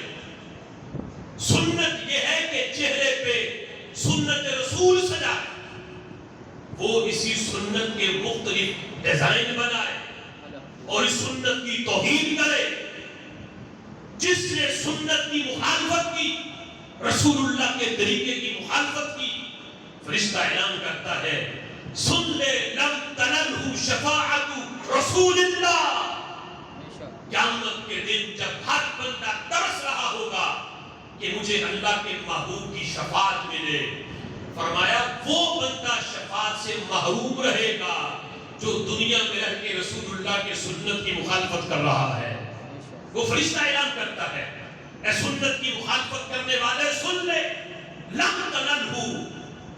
سنت یہ ہے کہ چہرے پہ سنت رسول سجائے، وہ اسی سنت کے مختلف ڈیزائن بنائے اور اس سنت کی توہین کرے۔ جس نے سنت کی مخالفت کی، رسول اللہ کے طریقے کی مخالفت کی، فرشتہ اعلان کرتا ہے سن لے لم تنلہ شفاعت رسول اللہ۔ قیامت کے دن جب ہر بندہ ترس رہا ہوگا کہ مجھے اللہ کے محبوب کی شفاعت ملے، فرمایا وہ بندہ شفاعت سے محروم رہے گا جو دنیا میں رہ کے رسول اللہ کے سنت کی مخالفت کر رہا ہے۔ وہ فرشتہ اعلان کرتا ہے اے سنت کی مخالفت کرنے والے سن لے لم تنلہ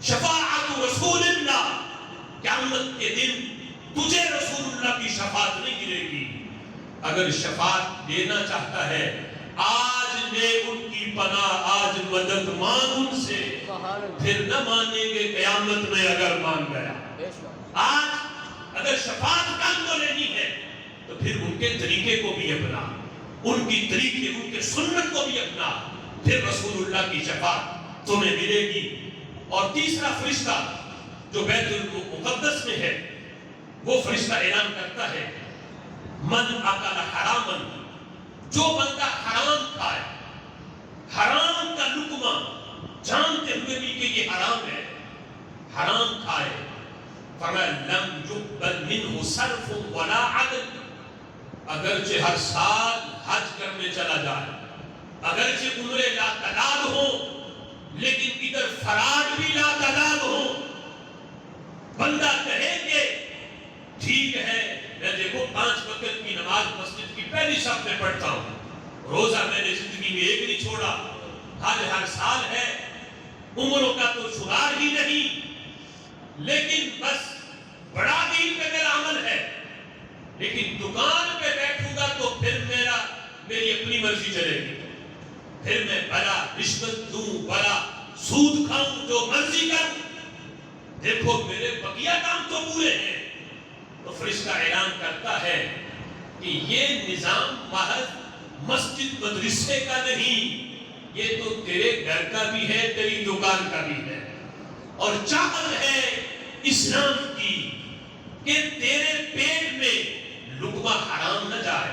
شفاعت رسول اللہ، قیامت کے دن تجھے رسول اللہ کی شفاعت نہیں ملے گی۔ اگر شفاعت لینا چاہتا ہے آج لے ان کی پناہ، آج مدد مانگ ان سے، پھر نہ مانیں گے قیامت میں اگر مان گیا۔ آج اگر شفاعت کل کو لینی ہے تو پھر ان کے طریقے کو بھی اپنا، ان کی طریقے، ان کے سنت کو بھی اپنا، پھر رسول اللہ کی شفاعت تمہیں ملے گی۔ اور تیسرا فرشتہ جو بیت المقدس میں ہے، وہ فرشتہ اعلان کرتا ہے من اکل حراما، جو بندہ حرام کھائے، حرام کا لقمہ جانتے ہوئے بھی کہ یہ حرام ہے، حرام کھائے، فرمایا لم يقبل منہ صرف ولا عدل، اگرچہ ہر سال حج کرنے چلا جائے، اگرچہ عمرے لا تعداد ہو، لیکن ادھر فراڈ بھی لا تعداد ہو، بندہ کہے کہ ٹھیک ہے میں دیکھو 5 وقت کی نماز مسجد کی پہلی صف میں پڑھتا ہوں، روزہ میں نے زندگی میں ایک نہیں چھوڑا، حج ہر سال ہے، عمروں کا تو شمار ہی نہیں، لیکن بس بڑا دین پہ میرا عمل ہے، لیکن دکان پہ بیٹھوں گا تو پھر میری اپنی مرضی چلے گی، پھر میں بڑا رشوت دوں، بڑا سود کھاؤں، جو مرضی کروں، دیکھو میرے بقیہ کام تو پورے ہیں۔ تو فرشتہ اعلان کرتا ہے کہ یہ نظام محض مسجد مدرسے کا نہیں، یہ تو تیرے گھر کا بھی ہے، تیری دکان کا بھی ہے، اور چاہت ہے اسلام کی کہ تیرے پیٹ میں لقمہ حرام نہ جائے،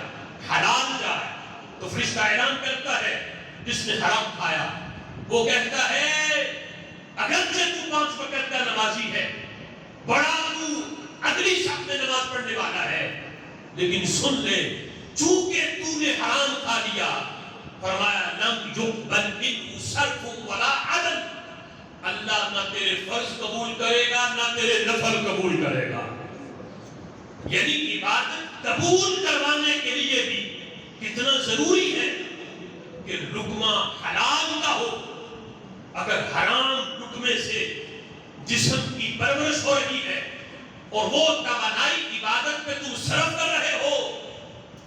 حلال جائے۔ تو فرشتہ اعلان کرتا ہے جس نے حرام کھایا وہ کہتا ہے اگرچہ تو 5 وقت کا نمازی ہے، بڑا تو اگلی صف میں نماز پڑھنے والا ہے، لیکن سن لے چونکہ تو نے حرام کھا لیا، فرمایا لم یقبل منہ صرف ولا عدل، اللہ نہ تیرے فرض قبول کرے گا نہ تیرے نفل قبول کرے گا۔ یعنی عبادت قبول کروانے کے لیے بھی کتنا ضروری ہے کہ لقمہ حلال کا ہو۔ اگر حرام لقمے سے جسم کی پرورش ہو رہی ہے اور وہ توانائی عبادت پہ تم صرف کر رہے ہو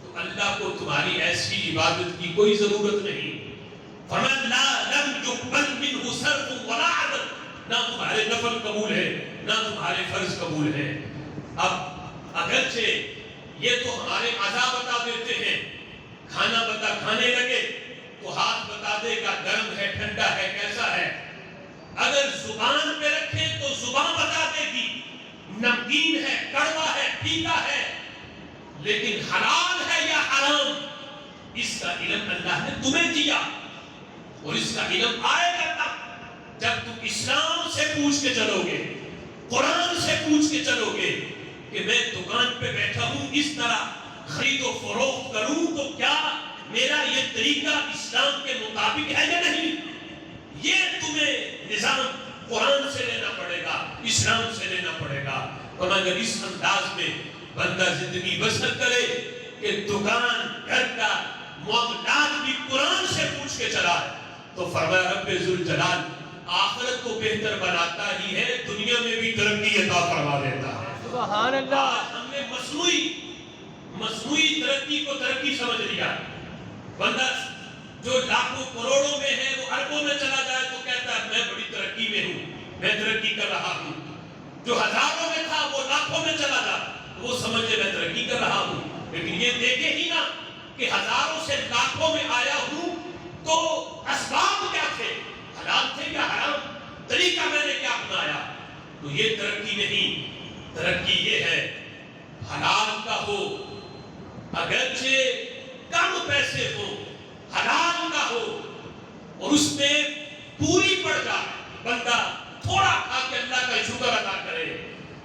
تو اللہ کو تمہاری ایسی عبادت کی کوئی ضرورت نہیں۔ فمن لا لم يقبل منه صرف ولا عدل، نہ تمہارے نفل قبول ہے نہ تمہارے فرض قبول ہے۔ اب اگرچہ یہ تو ہمارے اعضاء بتا دیتے ہیں، کھانا بتا کھانے لگے تو ہاتھ بتا دے گا گرم ہے ٹھنڈا ہے کیسا ہے، اگر زبان پہ رکھیں تو زبان بتا دے گی نمکین ہے کڑوا ہے پھیکا ہے، لیکن حلال ہے یا حرام اس کا علم اللہ نے تمہیں دیا، اور اس کا علم آئے گا تب جب تم اسلام سے پوچھ کے چلو گے، قرآن سے پوچھ کے چلو گے کہ میں دکان پہ بیٹھا ہوں اس طرح خرید و فروخت کروں تو کیا میرا یہ طریقہ اسلام کے مطابق ہے یا نہیں؟ یہ تمہیں نظام قرآن سے لینا پڑے گا، اسلام سے لینا پڑے گا۔ اور اگر اس انداز میں بندہ زندگی بسر کرے کہ دکان گھر کا معاملات بھی قرآن سے پوچھ کے چلا ہے تو فرمایا رب ذوالجلال آخرت کو بہتر بناتا ہی ہے، دنیا میں بھی ترقی عطا فرما دیتا ہے۔ سبحان اللہ۔ آج ہم نے مصنوعی ترقی کو ترقی سمجھ لیا۔ بندہ جو لاکھوں کروڑوں میں ہے وہ اربوں میں چلا جائے تو کہتا ہے میں بڑی ترقی میں ہوں، میں ترقی کر رہا ہوں۔ جو ہزاروں میں تھا وہ لاکھوں میں چلا جا وہ سمجھے میں ترقی کر رہا ہوں، لیکن یہ دیکھے ہی نہ کہ ہزاروں سے لاکھوں میں آیا ہوں تو اسباب کیا تھے، حلال تھے یا حرام، طریقہ میں نے کیا اپنایا۔ تو یہ ترقی نہیں، ترقی یہ ہے حلال کا ہو، اگرچہ کم پیسے ہو، حلال کا ہو اور اس میں پوری پڑ جائے، بندہ تھوڑا کھا کے اللہ کا شکر ادا کرے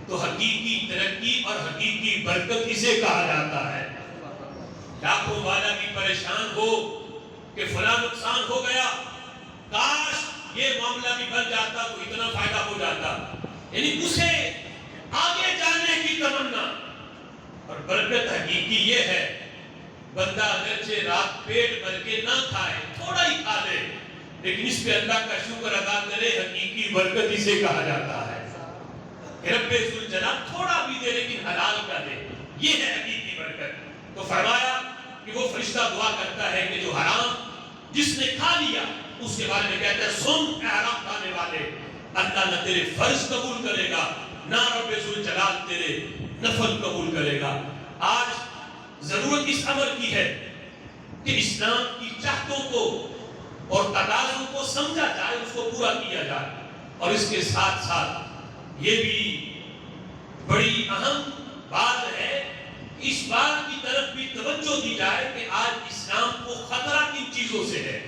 تو حقیقی ترقی اور حقیقی برکت اسے کہا جاتا ہے۔ لاکھوں والا بھی پریشان ہو کہ فلاں نقصان ہو گیا، کاش یہ معاملہ بھی بن جاتا تو اتنا فائدہ ہو جاتا، یعنی اسے آگے جانے کی تمنا۔ اور برکت حقیقی یہ ہے بندہ اگرچہ رات پیٹ بھر کے نہ کھائے، تھوڑا ہی کھا لے، لیکن اس پہ اللہ کا شکر ادا کرے، حقیقی برکت اسے کہا جاتا ہے کہ رب ذوالجلال تھوڑا بھی دے لیکن حلال کا دے، یہ ہے حقیقی برکت۔ تو فرمایا کہ وہ فرشتہ دعا کرتا ہے کہ جو حرام جس نے کھا لیا اس کے بارے میں کہتا ہے سن اے حرام کھانے والے، اللہ نہ تیرے فرض قبول کرے گا نہ رب ذوالجلال تیرے نفل قبول کرے گا۔ آج ضرورت اس امر کی ہے کہ اسلام کی چاہتوں کو اور تقاضوں کو سمجھا جائے، اس کو پورا کیا جائے، اور اس کے ساتھ ساتھ یہ بھی بڑی اہم بات ہے کہ اس بات کی طرف بھی توجہ دی جائے کہ آج اسلام کو خطرہ کن چیزوں سے ہے،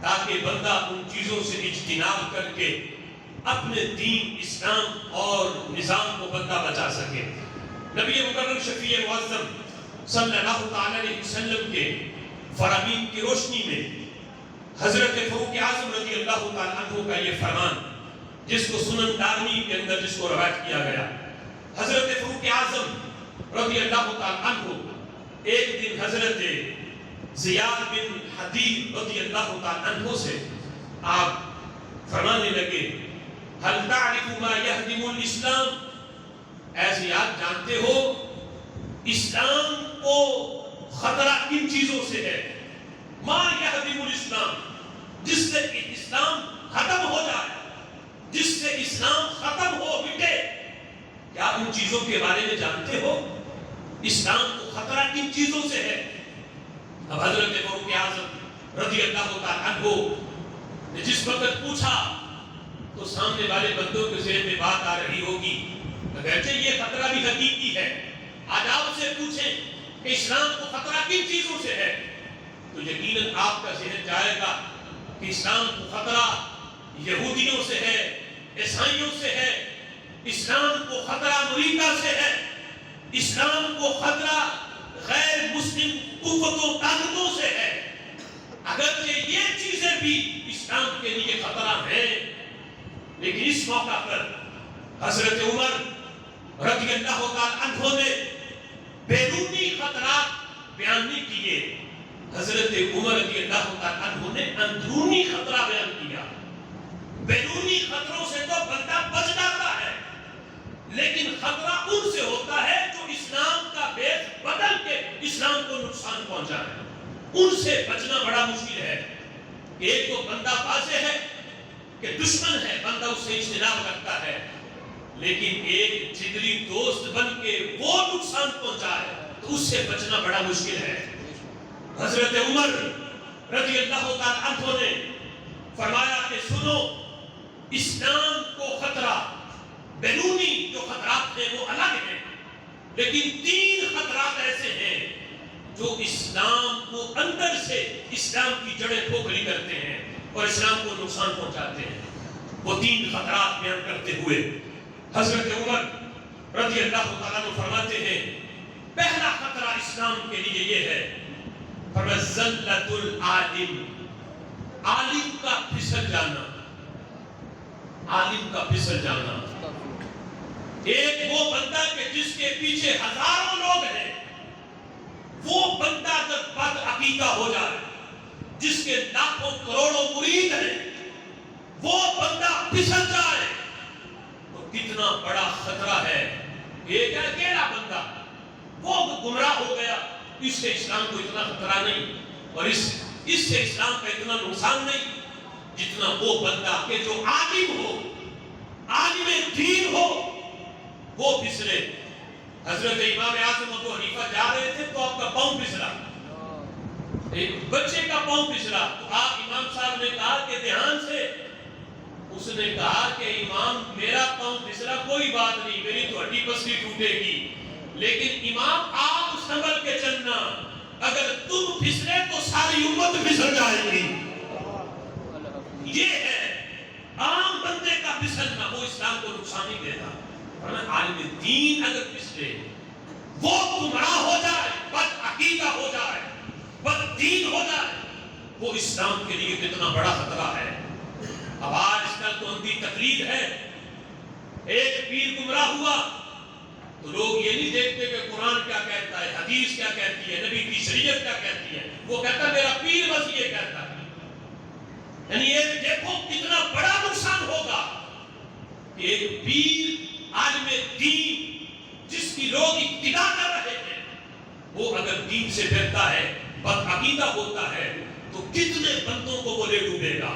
تاکہ بندہ ان چیزوں سے اجتناب کر کے اپنے دین اسلام اور نظام کو بندہ بچا سکے۔ نبی مکرم شفیع معظم صلی اللہ تعالی علیہ وسلم کے فرامین کی روشنی میں حضرت فاروق اعظم رضی اللہ تعالی عنہ کا یہ فرمان جس کو سنن دارمی کے اندر جس کو روایت کیا گیا، حضرت فاروق اعظم رضی اللہ تعالی عنہ ایک دن حضرت زیاد بن حدید رضی اللہ تعالی عنہ سے آپ فرمانے لگے هل تعرف ما يهدم الاسلام، اے زیاد جانتے ہو اسلام کو خطرہ کن چیزوں سے ہے؟ ما يهدم الاسلام، جس سے اسلام ختم ہو جائے، جس سے اسلام ختم ہو مٹے، کیا ان چیزوں کے بارے میں جانتے ہو؟ اسلام کو خطرہ کن چیزوں سے ہے؟ اب حضرت فاروق اعظم رضی اللہ تعالی عنہ نے جس وقت پوچھا تو سامنے والے بندوں کے ذہن میں بات آ رہی ہوگی اگرچہ یہ خطرہ بھی حقیقی ہے، آج آپ سے پوچھیں کہ اسلام کو خطرہ کن چیزوں سے ہے تو یقیناً آپ کا ذہن جائے گا کہ اسلام کو خطرہ یہودیوں سے ہے، عیسائیوں سے ہے، اسلام کو خطرہ امریکہ سے ہے، اسلام کو خطرہ غیر مسلم قوتوں طاقتوں سے ہے. اگرچہ یہ چیزیں بھی اسلام کے لیے خطرہ ہیں، لیکن اس موقع پر حضرت عمر رضی اللہ تعالی عنہ نے بیرونی خطرات بیان نہیں کیے. حضرت عمر رضی اللہ تعالی عنہ نے اندرونی خطرہ بیان کیا. بیرونی خطروں سے تو بندہ بچ جاتا ہے، لیکن خطرہ ان سے ہوتا ہے جو اسلام کا بیس بدل کے اسلام کو نقصان پہنچا ہے. ان سے بچنا بڑا مشکل ہے. ایک تو بندہ واضح ہے کہ دشمن ہے، بندہ اس سے اجتناب کرتا ہے، لیکن ایک جگری دوست بن کے وہ نقصان پہنچائے تو اس سے بچنا بڑا مشکل ہے. حضرت عمر رضی اللہ تعالی عنہ نے فرمایا کہ سنو، اسلام کو خطرہ بیرونی جو خطرات ہیں وہ الگ ہیں، لیکن 3 خطرات ایسے ہیں جو اسلام کو اندر سے اسلام کی جڑیں کھوکھلی کرتے ہیں اور اسلام کو نقصان پہنچاتے ہیں. وہ 3 خطرات بیان کرتے ہوئے حضرت عمر رضی اللہ تعالیٰ عنہ فرماتے ہیں، پہلا خطرہ اسلام کے لیے یہ ہے، فرمایا زلت العالم، عالم کا پھسل جانا. عالم کا پھسل جانا. ایک وہ بندہ کہ جس کے پیچھے ہزاروں لوگ ہیں، وہ بندہ اگر بد عقیدہ ہو جائے، جس کے لاکھوں کروڑوں مرید ہیں، وہ بندہ پھسل جائے تو کتنا بڑا خطرہ ہے. ایک اکیلا بندہ وہ گمراہ ہو گیا، اس سے اسلام کو اتنا خطرہ نہیں، اور اس سے اسلام کا اتنا نقصان نہیں جتنا وہ بندہ کہ جو عالم ہو، عالم دین ہو، وہ پھسلے. حضرت امام اعظم ابو حنیفہ جا رہے تھے تو آپ کا پاؤں پھسلا، ایک بچے کا پاؤں پھسلا تو آپ امام صاحب نے کہا کہ دھیان سے. اس نے کہا کہ امام میرا پاؤں پھسلا کوئی بات نہیں، میری تو ہڈی پسلی ٹوٹے گی، لیکن امام آپ سنبھل کے چلنا، اگر تم پھسلے تو ساری امت پھسل جائے گی. یہ ہے عام بندے کا پھسلنا، وہ اسلام کو نقصان نہیں دیتا. عالم دین اگر پھسلے، وہ گمراہ ہو جائے، بد عقیدہ ہو جائے، بد دین ہو جائے، وہ اسلام کے لیے کتنا بڑا خطرہ ہے. اب آج کل تو اندھی تقلید ہے. ایک پیر گمراہ ہوا تو لوگ یہ نہیں دیکھتے کہ قرآن کیا کہتا ہے، حدیث کیا کہتی ہے، نبی کی شریعت کیا کہتی ہے. وہ کہتا ہے میرا پیر بس یہ کہتا ہے. یعنی یہ دیکھو کتنا بڑا نقصان ہوگا کہ ایک پیر عالم دین جس کی لوگ اقتدا کر رہے ہیں، وہ اگر دین سے ڈرتا ہے، بد عقیدہ ہوتا ہے، تو کتنے بندوں کو وہ لے ڈوبے گا.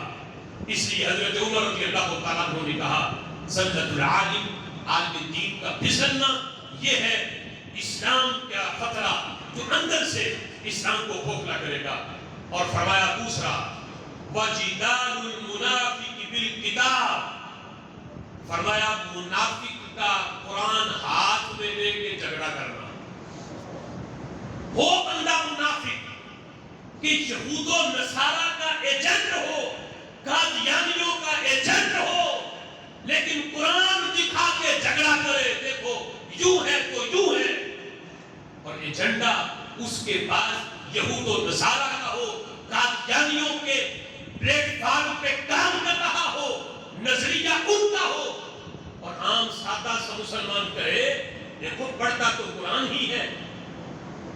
اس لیے حضرت عمر رضی اللہ تعالیٰ عنہ نے کہا زلت العالم، عالم دین کا پھسلنا، یہ ہے اسلام کا خطرہ جو اندر سے اسلام کو کھوکھلا کرے گا. اور فرمایا دوسرا وجدال المنافق بالکتاب، فرمایا منافق کا قرآن ہاتھ میں لے کے جھگڑا کرنا. وہ بندہ منافق کہ یہود و نصارہ کا ایجنٹ ہو، قادیانیوں کا ایجنٹ ہو، لیکن قرآن دکھا کے جھگڑا کرے، دیکھو یوں ہے تو یوں ہے، اور ایجنڈا اس کے پاس یہود و نصارہ کا ہو، قادیانیوں کے پلیٹ فارم پہ کام کر رہا ہو، نظریہ ان کا ہو، اور عام سادہ سا مسلمان کہے دیکھو پڑھتا تو قرآن ہی ہے.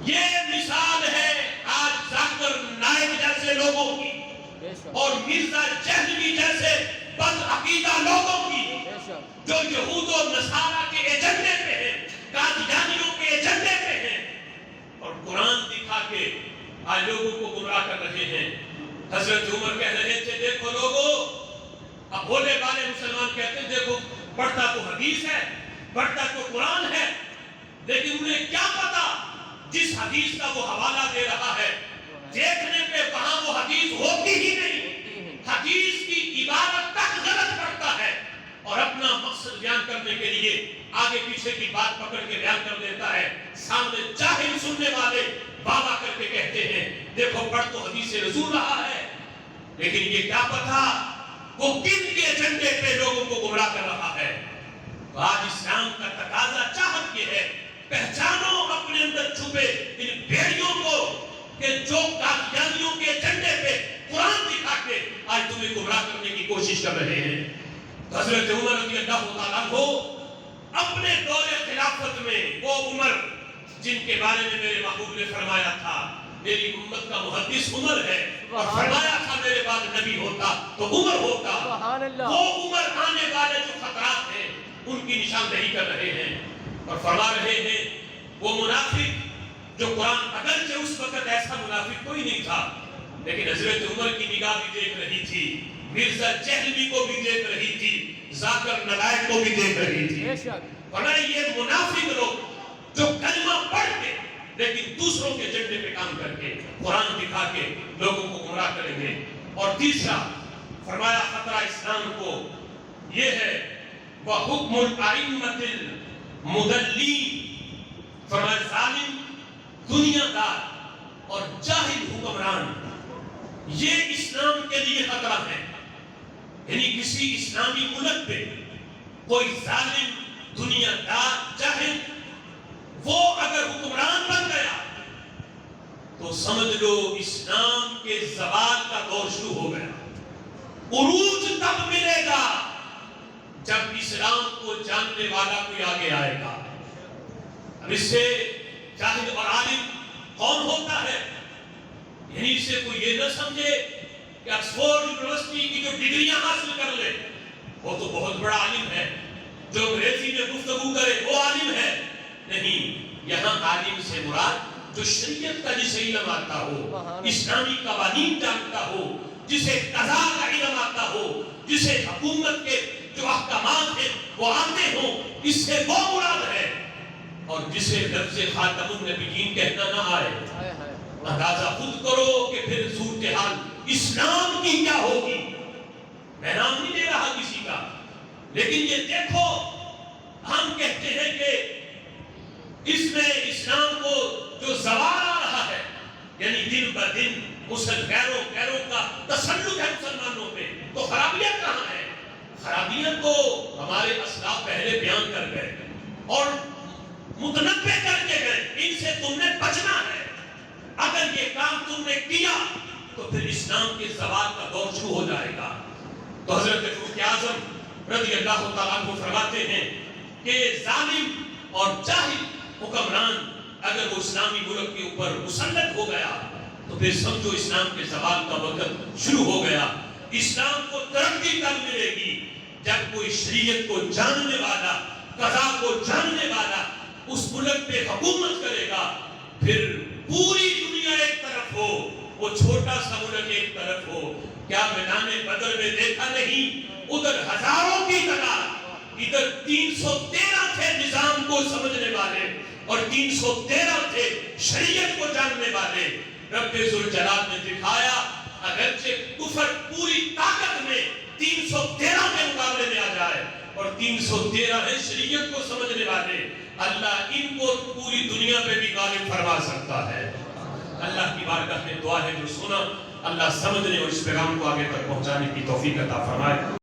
یہ مثال ہے آج ذاکر نائک جیسے لوگوں کی اور مرزا جہلوی جیسے بد عقیدہ لوگوں کی، جو یہود و نصارہ کے ایجنڈے پہ ہیں، قادیانیوں کے ایجنڈے پہ ہیں، اور قرآن دکھا کے آج لوگوں کو گمراہ کر رہے ہیں. حضرت عمر کہہ رہے تھے دیکھو لوگوں، اب بولے والے مسلمان کہتے ہیں دیکھو پڑھتا تو حدیث ہے، پڑھتا تو قرآن ہے، لیکن انہیں کیا پتا جس حدیث کا وہ حوالہ دے رہا ہے دیکھنے پہ وہاں وہ حدیث ہوتی ہی نہیں، حدیث کی عبارت تک غلط پڑھتا ہے اور اپنا مقصد بیان کرنے کے لیے آگے پیچھے کی بات پکڑ کے بیان کر دیتا ہے. سامنے جاہل سننے والے بابا کر کے کہتے ہیں دیکھو پڑھ تو حدیث رسول رہا ہے، لیکن یہ کیا پتا وہ کن کے ایجنڈے پہ لوگوں کو گمراہ کر رہا ہے. آج اسلام کا تقاضا چاہت یہ ہے، پہچانو اپنے اندر چھپے ان کہ جو قادیانیوں کے ایجنڈے پہ قرآن دکھا کے آج تمہیں گمراہ کرنے کی کوشش کر رہے ہیں. حضرت عمر رضی اللہ تعالیٰ عنہ اپنے دور خلافت میں وہ عمر جن کے بارے میں میرے محبوب نے فرمایا تھا میری امت کا محدث عمر ہے اور فرمایا تھا میرے بعد نبی ہوتا تو عمر ہوتا. وہ عمر آنے والے جو خطرات ہیں ان کی نشاندہی کر رہے ہیں اور فرما رہے ہیں وہ منافق جو قرآن اگرچہ اس وقت ایسا منافق کوئی نہیں تھا لیکن حضرت عمر کی نگاہ بھی دیکھ رہی تھی, مرزا جہلوی کو بھی دیکھ رہی تھی, ذاکر نلائق کو بھی دیکھ رہی تھی. فرمایا یہ منافق لوگ جو کلمہ پڑھ کے لیکن دوسروں کے ایجنڈے پہ کام کر کے قرآن دکھا کے لوگوں کو گمراہ کریں گے. اور تیسرا فرمایا خطرہ اسلام کو یہ ہے وَحُکْمُ الْأَئِمَّةِ الْمُضَلِّينَ. فرمایا ظالم دنیا دار اور جاہل حکمران یہ اسلام کے لیے خطرہ ہے. یعنی کسی اسلامی ملک پہ کوئی ظالم دنیا دار جاہل وہ اگر حکمران بن گیا تو سمجھ لو اسلام کے زوال کا دور شروع ہو گیا. عروج تب ملے گا جب اسلام کو جاننے والا کوئی آگے آئے گا. اب اس سے جاہل اور عالم کون ہوتا ہے؟ یعنی اس سے کوئی یہ نہ سمجھے کہ آکسفورڈ یونیورسٹی کی جو ڈگریاں حاصل کر لے وہ تو بہت بڑا عالم ہے, جو انگریزی میں گفتگو کرے وہ عالم ہے. نہیں, یہاں عالم سے مراد جو شریعت کا جسے علم آتا ہو, اسلامی قوانین جانتا ہو, جسے قضاء کا علم آتا ہو, جسے حکومت کے جو احکامات ہیں وہ آتے ہوں, اس سے وہ مراد ہے. اور جسے لفظ خاتم النبیین کہنا نہ آئے. اندازہ خود کرو کہ پھر صورتحال اسلام کی کیا ہوگی. میں نام نہیں دے رہا کسی کا, لیکن یہ دیکھو ہم کہتے ہیں کہ اس میں اسلام کو جو زوال آ رہا ہے یعنی دن بہ دن غیروں کا تسلط ہے مسلمانوں پہ, تو خرابیاں کہاں ہیں؟ خرابیاں تو ہمارے اسلاف پہلے بیان کر گئے اور متنبع کر کے گئے. ان سے تم نے بچنا ہے. اگر یہ کام تم نے کیا تو پھر اسلام کے زوال کا دور شروع ہو جائے گا. تو حضرت فاروق اعظم رضی اللہ تعالیٰ عنہ فرماتے ہیں کہ ظالم اور جاہل حکمران اگر وہ اسلامی ملک کے اوپر مسلط ہو گیا تو پھر سمجھو اسلام کے زوال کا وقت شروع ہو گیا. اسلام کو ترقی کب ملے گی؟ جب کوئی شریعت کو جاننے والا, قضاء کو جاننے والا اس ملک پہ حکومت کرے گا. پھر پوری دنیا ایک طرف ہو, وہ چھوٹا سا ملک ایک طرف ہو. کیا میدان بدر میں دیکھا نہیں, ادھر ہزاروں کی تعداد, ادھر 313 تھے نظام کو سمجھنے والے اور 313 تھے شریعت کو جاننے والے. رب ذوالجلال نے دکھایا اگرچہ کفر پوری طاقت میں 313 کے مقابلے میں آ جائے اور 313 ہے شریعت کو سمجھنے والے, اللہ ان کو پوری دنیا پہ بھی غالب فرما سکتا ہے. اللہ کی بارگاہ میں دعا ہے جو سنا اللہ سمجھنے اور اس پیغام کو آگے تک پہنچانے کی توفیق عطا فرمائے.